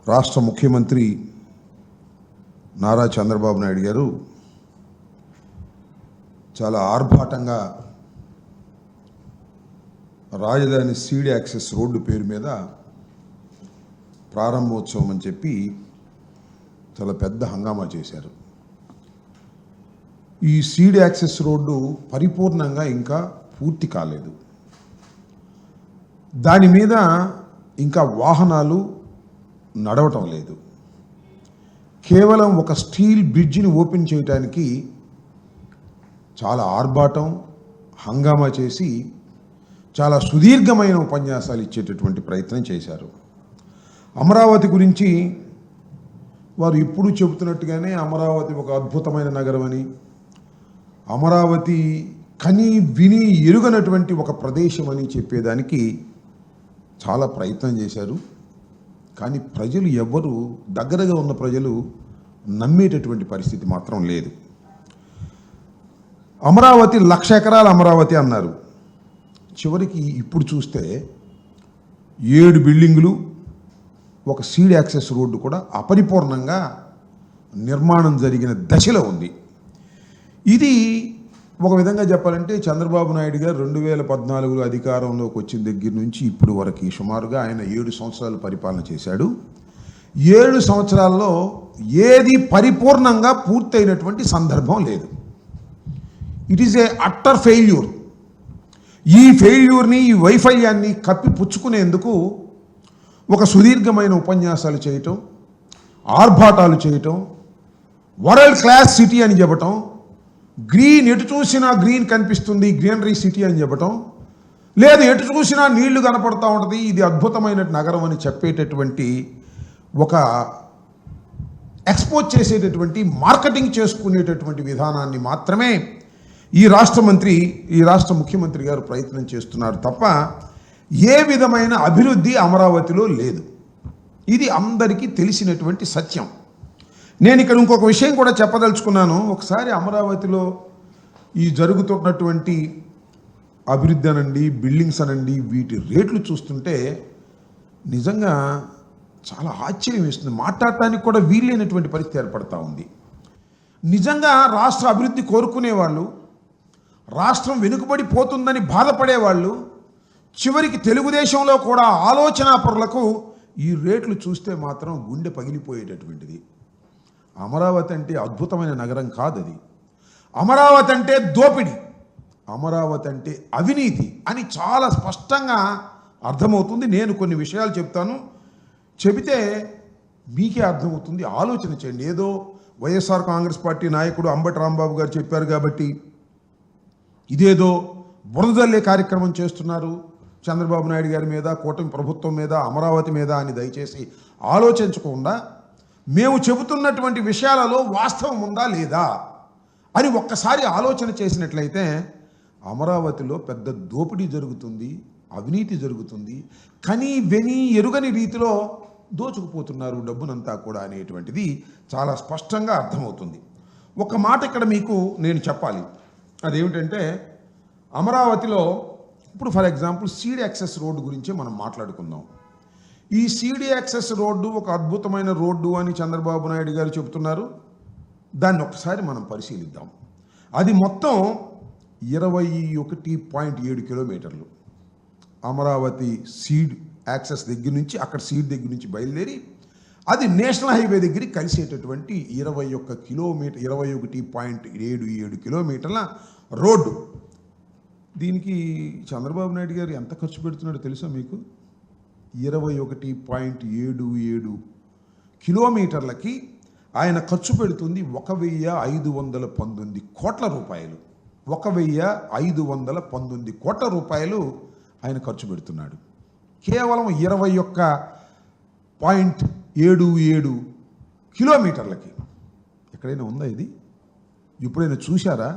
రాష్ట్ర ముఖ్యమంత్రి నారా చంద్రబాబు నాయుడు గారు చాలా ఆర్భాటంగా రాజధాని సీడ్ యాక్సెస్ రోడ్డు పేరు మీద ప్రారంభోత్సవం అని చెప్పి చాలా పెద్ద హంగామా చేశారు. ఈ సీడ్ యాక్సెస్ రోడ్డు పరిపూర్ణంగా ఇంకా పూర్తి కాలేదు. దాని మీద ఇంకా వాహనాలు నడవటం లేదు. కేవలం ఒక స్టీల్ బ్రిడ్జిని ఓపెన్ చేయడానికి చాలా ఆర్భాటం హంగామా చేసి చాలా సుదీర్ఘమైన ఉపన్యాసాలు ఇచ్చేటటువంటి ప్రయత్నం చేశారు. అమరావతి గురించి వారు ఇప్పుడు చెబుతున్నట్టుగానే అమరావతి ఒక అద్భుతమైన నగరం అని, అమరావతి కని విని ఎరుగనటువంటి ఒక ప్రదేశం అని చెప్పేదానికి చాలా ప్రయత్నం చేశారు. కానీ ప్రజలు ఎవ్వరూ, దగ్గరగా ఉన్న ప్రజలు నమ్మేటటువంటి పరిస్థితి మాత్రం లేదు. అమరావతి 1,00,000 ఎకరాల అమరావతి అన్నారు. చివరికి ఇప్పుడు చూస్తే 7 బిల్డింగులు, ఒక సీడ్ యాక్సెస్ రోడ్డు కూడా అపరిపూర్ణంగా నిర్మాణం జరిగిన దశలో ఉంది. ఇది ఒక విధంగా చెప్పాలంటే చంద్రబాబు నాయుడు గారు 2014లో అధికారంలోకి వచ్చిన దగ్గర నుంచి ఇప్పుడు వరకు సుమారుగా ఆయన 7 సంవత్సరాలు పరిపాలన చేశాడు. 7 సంవత్సరాల్లో ఏది పరిపూర్ణంగా పూర్తయినటువంటి సందర్భం లేదు. It is a utter failure. ఈ ఫెయిల్యూర్ని, ఈ వైఫల్యాన్ని కప్పిపుచ్చుకునేందుకు ఒక సుదీర్ఘమైన ఉపన్యాసాలు చేయటం, ఆర్భాటాలు చేయటం, వరల్డ్ క్లాస్ సిటీ అని చెప్పటం, గ్రీన్, ఎటు చూసినా గ్రీన్ కనిపిస్తుంది, గ్రీనరీ సిటీ అని చెప్పటం, లేదు ఎటు చూసినా నీళ్లు కనపడతా ఉంటుంది, ఇది అద్భుతమైన నగరం అని చెప్పేటటువంటి ఒక ఎక్స్పోజ్ చేసేటటువంటి, మార్కెటింగ్ చేసుకునేటటువంటి విధానాన్ని మాత్రమే ఈ రాష్ట్ర ముఖ్యమంత్రి గారు ప్రయత్నం చేస్తున్నారు తప్ప ఏ విధమైన అభివృద్ధి అమరావతిలో లేదు. ఇది అందరికీ తెలిసినటువంటి సత్యం. నేను ఇక్కడ ఇంకొక విషయం కూడా చెప్పదలుచుకున్నాను. ఒకసారి అమరావతిలో ఈ జరుగుతున్నటువంటి అభివృద్ధి అనండి, బిల్డింగ్స్ అనండి, వీటి రేట్లు చూస్తుంటే నిజంగా చాలా ఆశ్చర్యం వేస్తుంది. మాట్లాడటానికి కూడా వీలైనటువంటి పరిస్థితి ఏర్పడతా ఉంది. నిజంగా రాష్ట్ర అభివృద్ధి కోరుకునేవాళ్ళు, రాష్ట్రం వెనుకబడిపోతుందని బాధపడేవాళ్ళు, చివరికి తెలుగుదేశంలో కూడా ఆలోచనాపరులకు ఈ రేట్లు చూస్తే మాత్రం గుండె పగిలిపోయేటటువంటిది. అమరావతి అంటే అద్భుతమైన నగరం కాదు అది. అమరావతి అంటే దోపిడీ, అమరావతి అంటే అవినీతి అని చాలా స్పష్టంగా అర్థమవుతుంది. నేను కొన్ని విషయాలు చెప్తాను, చెబితే మీకే అర్థమవుతుంది. ఆలోచన చేయండి. ఏదో వైఎస్ఆర్ కాంగ్రెస్ పార్టీ నాయకుడు అంబటి రాంబాబు గారు చెప్పారు కాబట్టి ఇదేదో బురదల్లే కార్యక్రమం చేస్తున్నారు చంద్రబాబు నాయుడు గారి మీద, కూటమి ప్రభుత్వం మీద, అమరావతి మీద అని దయచేసి ఆలోచించకుండా మేము చెబుతున్నటువంటి విషయాలలో వాస్తవం ఉందా లేదా అని ఒక్కసారి ఆలోచన చేసినట్లయితే అమరావతిలో పెద్ద దోపిడీ జరుగుతుంది, అవినీతి జరుగుతుంది, కని వెని ఎరుగని రీతిలో దోచుకుపోతున్నారు డబ్బునంతా కూడా అనేటువంటిది చాలా స్పష్టంగా అర్థమవుతుంది. ఒక మాట ఇక్కడ మీకు నేను చెప్పాలి. అదేమిటంటే అమరావతిలో ఇప్పుడు for example seed access road గురించి మనం మాట్లాడుకుందాం. ఈ సీడ్ యాక్సెస్ రోడ్డు ఒక అద్భుతమైన రోడ్డు అని చంద్రబాబు నాయుడు గారు చెబుతున్నారు. దాన్ని ఒకసారి మనం పరిశీలిద్దాం. అది మొత్తం 21.7 కిలోమీటర్లు. అమరావతి సీడ్ యాక్సెస్ దగ్గర నుంచి, అక్కడ సీడ్ దగ్గర నుంచి బయలుదేరి అది నేషనల్ హైవే దగ్గరికి కలిసేటటువంటి 21.77 కిలోమీటర్ల రోడ్డు. దీనికి చంద్రబాబు నాయుడు గారు ఎంత ఖర్చు పెడుతున్నాడో తెలుసా మీకు? 21.77 కిలోమీటర్లకి ఆయన ఖర్చు పెడుతుంది 1,519 కోట్ల రూపాయలు. 1,519 కోట్ల రూపాయలు ఆయన ఖర్చు పెడుతున్నాడు కేవలం 21.77 కిలోమీటర్లకి. ఎక్కడైనా ఉందా ఇది? ఎప్పుడైనా చూశారా?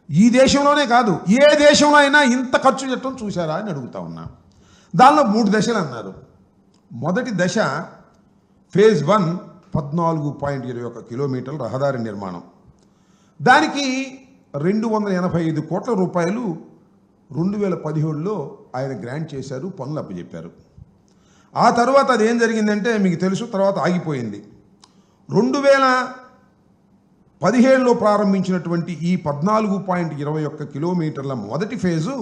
ఈ దేశంలోనే కాదు, ఏ దేశంలో అయినా ఇంత ఖర్చు పెట్టడం చూశారా అని అడుగుతా ఉన్నా. దానిలో 3 దశలు అన్నారు. మొదటి దశ ఫేజ్ 1 14.21 కిలోమీటర్ల రహదారి నిర్మాణం. దానికి 285 కోట్ల రూపాయలు 2017లో ఆయన గ్రాంట్ చేశారు, పనులు అప్పచెప్పారు. ఆ తర్వాత అది ఏం జరిగిందంటే మీకు తెలుసు, తర్వాత ఆగిపోయింది. 2017లో ప్రారంభించినటువంటి ఈ 14.21 కిలోమీటర్ల మొదటి ఫేజు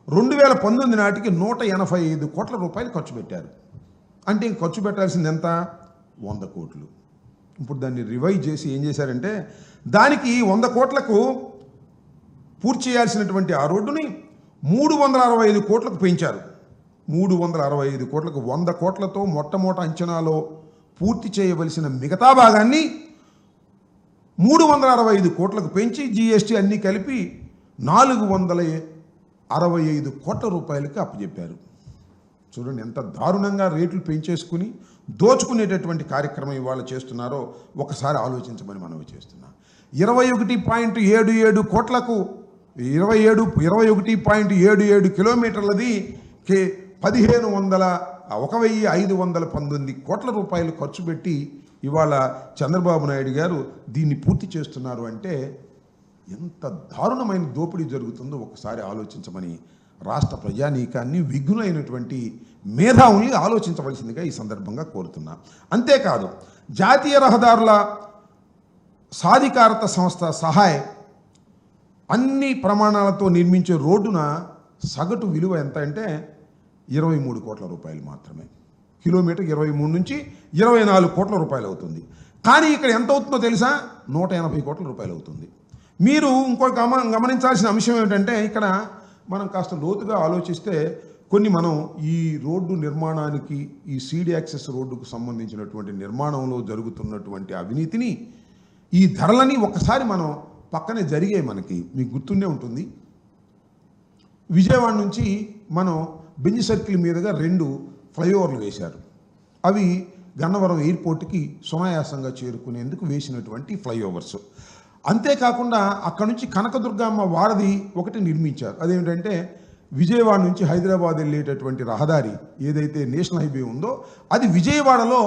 2019 నాటికి 185 కోట్ల రూపాయలు ఖర్చు పెట్టారు. అంటే ఇంక ఖర్చు పెట్టాల్సింది ఎంత? 100 కోట్లు. ఇప్పుడు దాన్ని రివైజ్ చేసి ఏం చేశారంటే, దానికి 100 కోట్లకు పూర్తి చేయాల్సినటువంటి ఆ రోడ్డుని 365 కోట్లకు పెంచారు. 365 కోట్లకు 100 కోట్లతో మొట్టమొదటి అంచనాలో పూర్తి చేయవలసిన మిగతా భాగాన్ని 365 కోట్లకు పెంచి జీఎస్టీ అన్నీ కలిపి 465 కోట్ల రూపాయలకి అప్పచెప్పారు. చూడండి ఎంత దారుణంగా రేట్లు పెంచేసుకుని దోచుకునేటటువంటి కార్యక్రమం ఇవాళ చేస్తున్నారో ఒకసారి ఆలోచించమని మనవి చేస్తున్నా. 21.77 కోట్లకు 21.77 కిలోమీటర్లది 1519 కోట్ల రూపాయలు ఖర్చు పెట్టి ఇవాళ చంద్రబాబు నాయుడు గారు దీన్ని పూర్తి చేస్తున్నారు. అంటే ఎంత దారుణమైన దోపిడీ జరుగుతుందో ఒకసారి ఆలోచించమని రాష్ట్ర ప్రజానీకాన్ని, విఘ్నులైనటువంటి మేధావుల్ని ఆలోచించవలసిందిగా ఈ సందర్భంగా కోరుతున్నా. అంతేకాదు, జాతీయ రహదారుల సాధికారత సంస్థ సహాయ్ అన్ని ప్రమాణాలతో నిర్మించే రోడ్డున సగటు విలువ ఎంత అంటే 23 కోట్ల రూపాయలు మాత్రమే. కిలోమీటర్ 23 నుంచి 24 కోట్ల రూపాయలు అవుతుంది. కానీ ఇక్కడ ఎంత అవుతుందో తెలుసా? 180 కోట్ల రూపాయలు అవుతుంది. మీరు ఇంకో గమనించాల్సిన అంశం ఏమిటంటే, ఇక్కడ మనం కాస్త లోతుగా ఆలోచిస్తే మనం ఈ రోడ్డు నిర్మాణానికి, ఈ సీడ్ యాక్సెస్ రోడ్డుకు సంబంధించినటువంటి నిర్మాణంలో జరుగుతున్నటువంటి అవినీతిని, ఈ ధరలని ఒక్కసారి మనం పక్కనే జరిగే మీకు గుర్తుండే ఉంటుంది. విజయవాడ నుంచి మనం బెంజ్ సర్కిల్ మీదుగా 2 ఫ్లైఓవర్లు వేశారు. అవి గన్నవరం ఎయిర్పోర్ట్కి సునాయాసంగా చేరుకునేందుకు వేసినటువంటి ఫ్లైఓవర్స్. అంతేకాకుండా అక్కడ నుంచి కనకదుర్గమ్మ వారధి ఒకటి నిర్మించారు. అదేమిటంటే విజయవాడ నుంచి హైదరాబాద్ వెళ్ళేటటువంటి రహదారి ఏదైతే నేషనల్ హైవే ఉందో అది విజయవాడలో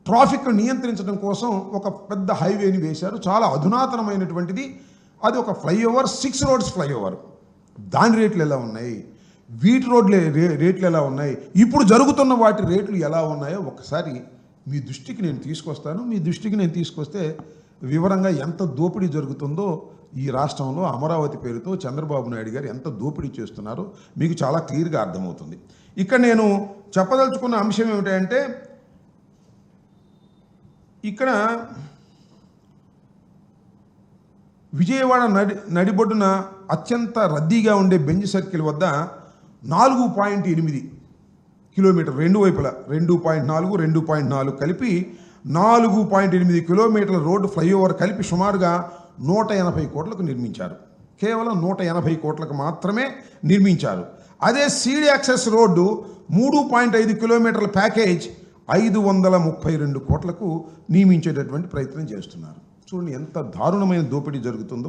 ట్రాఫిక్ నియంత్రించడం కోసం ఒక పెద్ద హైవేని వేశారు. చాలా అధునాతనమైనటువంటిది. అది ఒక ఫ్లైఓవర్, 6 రోడ్స్ ఫ్లైఓవర్. దాని రేట్లు ఎలా ఉన్నాయి, వీటి రోడ్ల రేట్లు ఎలా ఉన్నాయి, ఇప్పుడు జరుగుతున్న వాటి రేట్లు ఎలా ఉన్నాయో ఒకసారి మీ దృష్టికి నేను తీసుకొస్తాను. మీ దృష్టికి నేను తీసుకొస్తే వివరంగా ఎంత దోపిడీ జరుగుతుందో ఈ రాష్ట్రంలో అమరావతి పేరుతో చంద్రబాబు నాయుడు గారు ఎంత దోపిడీ చేస్తున్నారో మీకు చాలా క్లియర్గా అర్థమవుతుంది. ఇక్కడ నేను చెప్పదలుచుకున్న అంశం ఏమిటంటే, ఇక్కడ విజయవాడ నడిబొడ్డున అత్యంత రద్దీగా ఉండే బెంజ్ సర్కిల్ వద్ద 4.8 కిలోమీటర్ రెండు వైపులా 2.4 కలిపి 4.8 కిలోమీటర్ల రోడ్డు ఫ్లైఓవర్ కలిపి సుమారుగా 180 కోట్లకు నిర్మించారు. కేవలం 180 కోట్లకు మాత్రమే నిర్మించారు. అదే సీడ్ యాక్సెస్ రోడ్డు 3.5 కిలోమీటర్ల ప్యాకేజ్ 532 కోట్లకు నియమించేటటువంటి ప్రయత్నం చేస్తున్నారు. చూడండి ఎంత దారుణమైన దోపిడీ జరుగుతుందో.